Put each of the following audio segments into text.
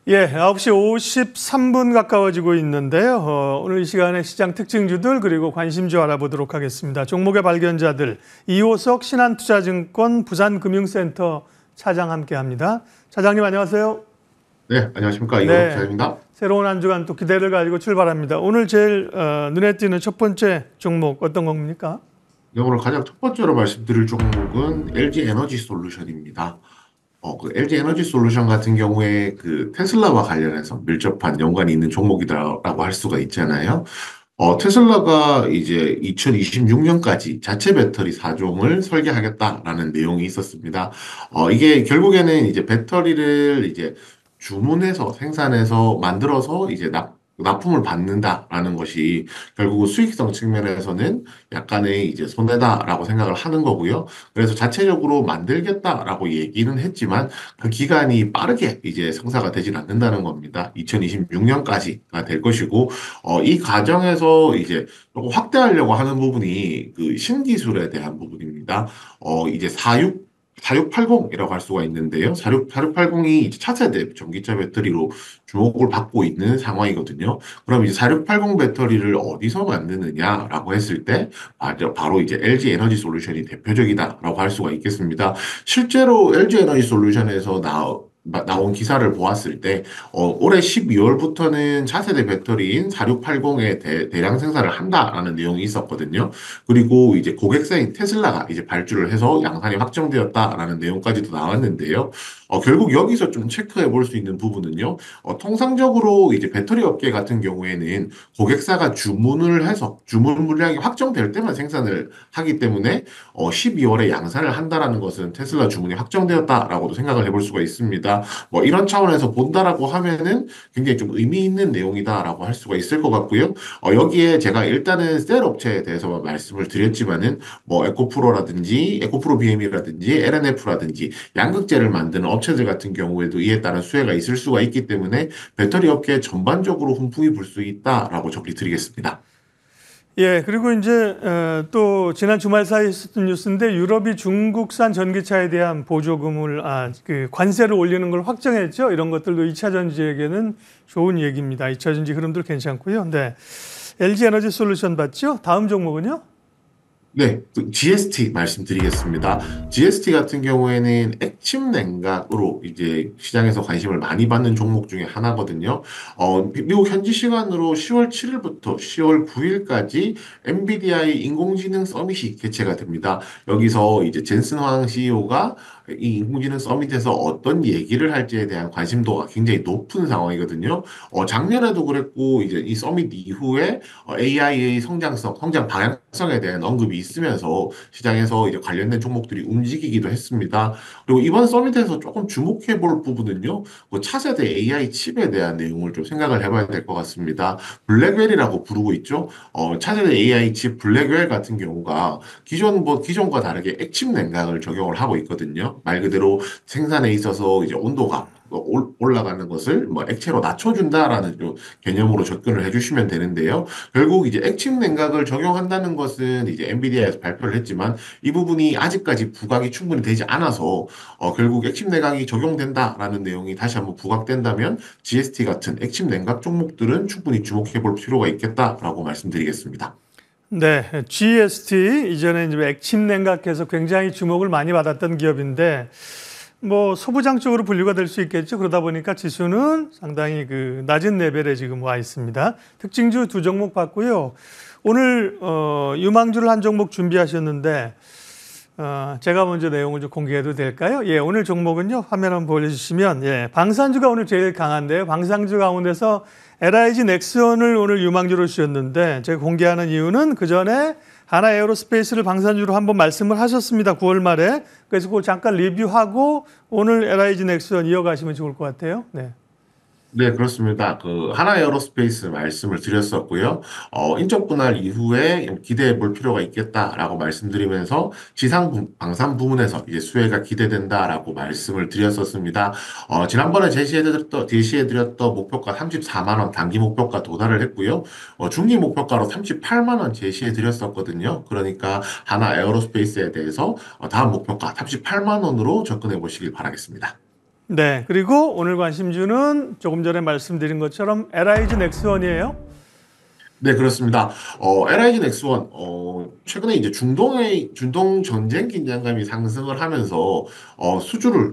예, 9시 53분 가까워지고 있는데요. 오늘 이 시간에 시장 특징주들 그리고 관심주 알아보도록 하겠습니다. 종목의 발견자들 이호석 신한투자증권 부산금융센터 차장 함께합니다. 차장님 안녕하세요. 네, 안녕하십니까. 이호석 네, 기자입니다. 새로운 한 주간 또 기대를 가지고 출발합니다. 오늘 제일 눈에 띄는 첫 번째 종목 어떤 겁니까? 네, 오늘 가장 첫 번째로 말씀드릴 종목은 LG 에너지 솔루션입니다. 그 LG 에너지 솔루션 같은 경우에 그 테슬라와 관련해서 밀접한 연관이 있는 종목이다라고 할 수가 있잖아요. 테슬라가 이제 2026년까지 자체 배터리 4종을 설계하겠다라는 내용이 있었습니다. 이게 결국에는 이제 배터리를 이제 주문해서 생산해서 만들어서 이제 납품을 받는다라는 것이 결국은 수익성 측면에서는 약간의 이제 손해다라고 생각을 하는 거고요. 그래서 자체적으로 만들겠다라고 얘기는 했지만 그 기간이 빠르게 이제 성사가 되진 않는다는 겁니다. 2026년까지가 될 것이고, 이 과정에서 이제 조금 확대하려고 하는 부분이 그 신기술에 대한 부분입니다. 이제 4680이라고 할 수가 있는데요. 4680이 차세대 전기차 배터리로 주목을 받고 있는 상황이거든요. 그럼 이제 4680 배터리를 어디서 만드느냐라고 했을 때, 바로 이제 LG 에너지 솔루션이 대표적이다라고 할 수가 있겠습니다. 실제로 LG 에너지 솔루션에서 나온 기사를 보았을 때, 올해 12월부터는 차세대 배터리인 4680의 대량 생산을 한다라는 내용이 있었거든요. 그리고 이제 고객사인 테슬라가 이제 발주를 해서 양산이 확정되었다라는 내용까지도 나왔는데요. 결국 여기서 좀 체크해 볼 수 있는 부분은요. 통상적으로 이제 배터리 업계 같은 경우에는 고객사가 주문을 해서 주문 물량이 확정될 때만 생산을 하기 때문에 12월에 양산을 한다라는 것은 테슬라 주문이 확정되었다라고도 생각을 해볼 수가 있습니다. 뭐 이런 차원에서 본다라고 하면은 굉장히 좀 의미 있는 내용이다라고 할 수가 있을 것 같고요. 여기에 제가 일단은 셀 업체에 대해서만 말씀을 드렸지만은 뭐 에코프로 BM이라든지 LNF라든지 양극재를 만드는 업체들 같은 경우에도 이에 따른 수혜가 있을 수가 있기 때문에 배터리 업계 전반적으로 훈풍이 불 수 있다라고 정리드리겠습니다. 예, 그리고 이제 또 지난 주말 사이에 있었던 뉴스인데 유럽이 중국산 전기차에 대한 보조금을 그 관세를 올리는 걸 확정했죠. 이런 것들도 2차 전지에게는 좋은 얘기입니다. 2차 전지 흐름들 괜찮고요. 네, LG 에너지 솔루션 봤죠? 다음 종목은요? 네, 그 GST 말씀드리겠습니다. GST 같은 경우에는 액침 냉각으로 이제 시장에서 관심을 많이 받는 종목 중에 하나거든요. 미국 현지 시간으로 10월 7일부터 10월 9일까지 엔비디아의 인공지능 서밋이 개최가 됩니다. 여기서 이제 젠슨 황 CEO가 이 인공지능 서밋에서 어떤 얘기를 할지에 대한 관심도가 굉장히 높은 상황이거든요. 작년에도 그랬고 이제 이 서밋 이후에 AI의 성장 방향성에 대한 언급이 있으면서 시장에서 이제 관련된 종목들이 움직이기도 했습니다. 그리고 이번 서밋에서 조금 주목해 볼 부분은요, 그 차세대 AI 칩에 대한 내용을 좀 생각을 해봐야 될 것 같습니다. 블랙웰이라고 부르고 있죠. 차세대 AI 칩 블랙웰 같은 경우가 기존과 다르게 액침 냉각을 적용을 하고 있거든요. 말 그대로 생산에 있어서 이제 온도가 올라가는 것을 뭐 액체로 낮춰준다라는 좀 개념으로 접근을 해주시면 되는데요. 결국 이제 액침 냉각을 적용한다는 것은 이제 엔비디아에서 발표를 했지만 이 부분이 아직까지 부각이 충분히 되지 않아서 결국 액침 냉각이 적용된다라는 내용이 다시 한번 부각된다면 GST 같은 액침 냉각 종목들은 충분히 주목해 볼 필요가 있겠다라고 말씀드리겠습니다. 네, GST 이전에 이제 액침 냉각해서 굉장히 주목을 많이 받았던 기업인데 뭐 소부장 쪽으로 분류가 될 수 있겠죠. 그러다 보니까 지수는 상당히 그 낮은 레벨에 지금 와 있습니다. 특징주 두 종목 봤고요. 오늘 유망주를 한 종목 준비하셨는데 제가 먼저 내용을 좀 공개해도 될까요? 예, 오늘 종목은요. 화면 한번 보여주시면 예, 방산주가 오늘 제일 강한데요. 방산주 가운데서 LIG 넥스원을 오늘 유망주로 주셨는데 제가 공개하는 이유는 그 전에 하나 에어로스페이스를 방산주로 한번 말씀을 하셨습니다. 9월 말에. 그래서 그걸 잠깐 리뷰하고 오늘 LIG 넥스원 이어가시면 좋을 것 같아요. 네. 네, 그렇습니다. 그 하나 에어로스페이스 말씀을 드렸었고요. 인적 분할 이후에 기대해 볼 필요가 있겠다라고 말씀드리면서 방산 부문에서 이제 수혜가 기대된다라고 말씀을 드렸었습니다. 지난번에 제시해 드렸던 목표가 34만 원 단기 목표가 도달을 했고요. 중기 목표가로 38만 원 제시해 드렸었거든요. 그러니까 하나 에어로스페이스에 대해서 다음 목표가 38만 원으로 접근해 보시길 바라겠습니다. 네, 그리고 오늘 관심주는 조금 전에 말씀드린 것처럼 LIG 넥스원이에요. 네, 그렇습니다. LIG 넥스원, 최근에 이제 중동 전쟁 긴장감이 상승을 하면서,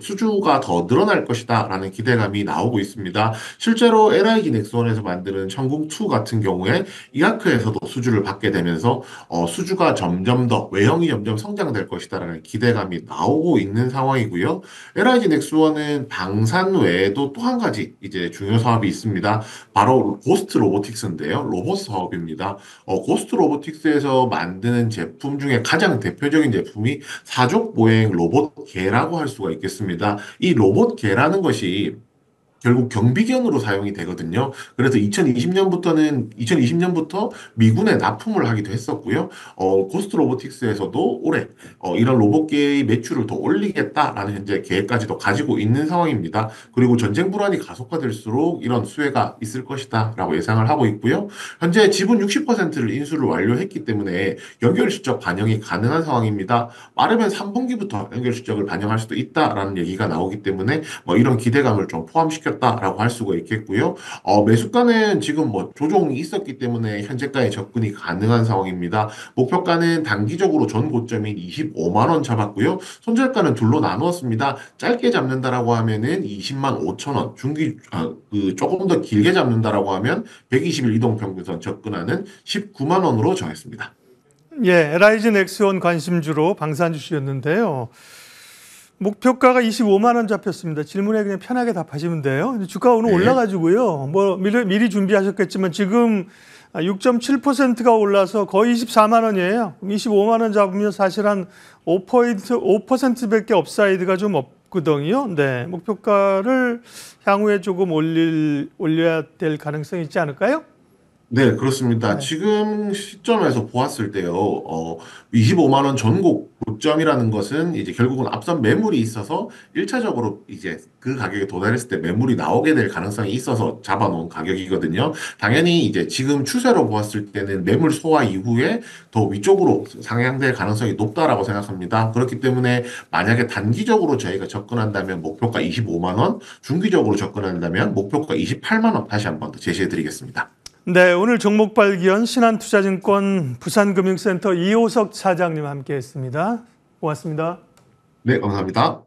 수주가 더 늘어날 것이다라는 기대감이 나오고 있습니다. 실제로 LIG 넥스원에서 만드는 천궁2 같은 경우에 이라크에서도 수주를 받게 되면서, 수주가 점점 더, 외형이 점점 성장될 것이다라는 기대감이 나오고 있는 상황이고요. LIG 넥스원은 방산 외에도 또 한 가지 이제 중요 사업이 있습니다. 바로 고스트 로보틱스인데요. 로봇 사업입니다. 고스트 로보틱스에서 만드는 제품 중에 가장 대표적인 제품이 사족 보행 로봇 개라고 할 수가 있겠습니다. 이 로봇 개라는 것이 결국 경비견으로 사용이 되거든요. 그래서 2020년부터 미군에 납품을 하기도 했었고요. 고스트 로보틱스에서도 올해 이런 로봇계의 매출을 더 올리겠다라는 현재 계획까지도 가지고 있는 상황입니다. 그리고 전쟁 불안이 가속화될수록 이런 수혜가 있을 것이다라고 예상을 하고 있고요. 현재 지분 60%를 인수를 완료했기 때문에 연결 실적 반영이 가능한 상황입니다. 빠르면 3분기부터 연결 실적을 반영할 수도 있다라는 얘기가 나오기 때문에 뭐 이런 기대감을 좀 포함시켰다라고 할 수가 있겠고요. 매수가는 지금 뭐 조정이 있었기 때문에 현재가에 접근이 가능한 상황입니다. 목표가는 단기적으로 전 고점인 25만 원 잡았고요. 손절가는 둘로 나누었습니다. 짧게 잡는다라고 하면은 20만 5천 원, 조금 더 길게 잡는다라고 하면 120일 이동 평균선 접근하는 19만 원으로 정했습니다. 예, LIG 넥스원 관심주로 방산 주시였는데요. 목표가가 25만 원 잡혔습니다. 질문에 그냥 편하게 답하시면 돼요. 주가 오늘 네. 올라가지고요. 뭐 미리 준비하셨겠지만 지금 6.7%가 올라서 거의 24만 원이에요. 25만 원 잡으면 사실 한 5%밖에 업사이드가 좀 없거든요. 네, 목표가를 향후에 조금 올려야 될 가능성이 있지 않을까요? 네, 그렇습니다. 네. 지금 시점에서 보았을 때요, 25만 원 전곡 고점이라는 것은 이제 결국은 앞선 매물이 있어서 1차적으로 이제 그 가격에 도달했을 때 매물이 나오게 될 가능성이 있어서 잡아놓은 가격이거든요. 당연히 이제 지금 추세로 보았을 때는 매물 소화 이후에 더 위쪽으로 상향될 가능성이 높다라고 생각합니다. 그렇기 때문에 만약에 단기적으로 저희가 접근한다면 목표가 25만 원, 중기적으로 접근한다면 목표가 28만 원 다시 한번 더 제시해 드리겠습니다. 네, 오늘 종목 발견 신한투자증권 부산금융센터 이호석 차장님 함께했습니다. 고맙습니다. 네, 감사합니다.